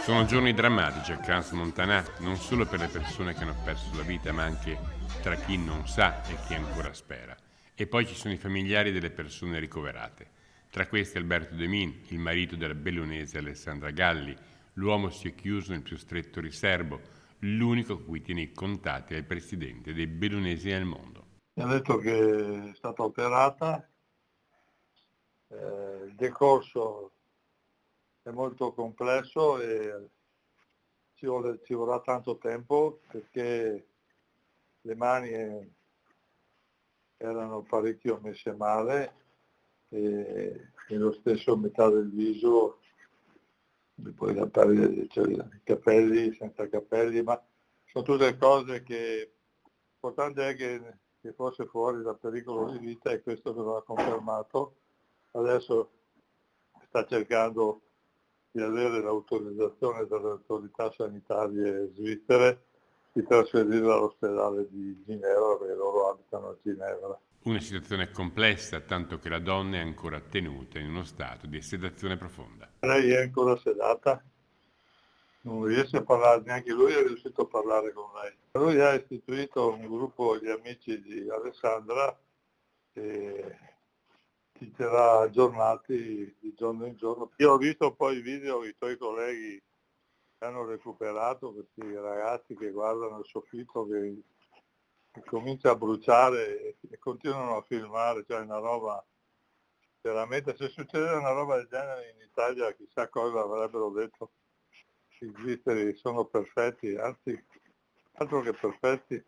Sono giorni drammatici a Crans-Montana, non solo per le persone che hanno perso la vita, ma anche tra chi non sa e chi ancora spera. E poi ci sono i familiari delle persone ricoverate. Tra questi Alberto De Min, il marito della bellunese Alessandra Galli. L'uomo si è chiuso nel più stretto riservo, l'unico con cui tiene i contatti è il presidente dei bellunesi nel mondo. Mi ha detto che è stata operata, il decorso è molto complesso e ci vorrà tanto tempo perché le mani erano parecchio messe male e lo stesso metà del viso, poi la pelle, cioè, i capelli, senza capelli, ma sono tutte cose che l'importante è che fosse fuori da pericolo di vita e questo me lo ha confermato. Adesso sta cercando di avere l'autorizzazione dalle autorità sanitarie svizzere di trasferirla all'ospedale di Ginevra, perché loro abitano a Ginevra. Una situazione complessa, tanto che la donna è ancora tenuta in uno stato di sedazione profonda. Lei è ancora sedata, non riesce a parlare, neanche lui è riuscito a parlare con lei. Lui ha istituito un gruppo di amici di Alessandra e ci terrà aggiornati di giorno in giorno. Io ho visto poi i video, i tuoi colleghi che hanno recuperato questi ragazzi che guardano il soffitto che comincia a bruciare e continuano a filmare, cioè una roba veramente, se succedeva una roba del genere in Italia chissà cosa avrebbero detto. I svizzeri sono perfetti, anzi altro che perfetti.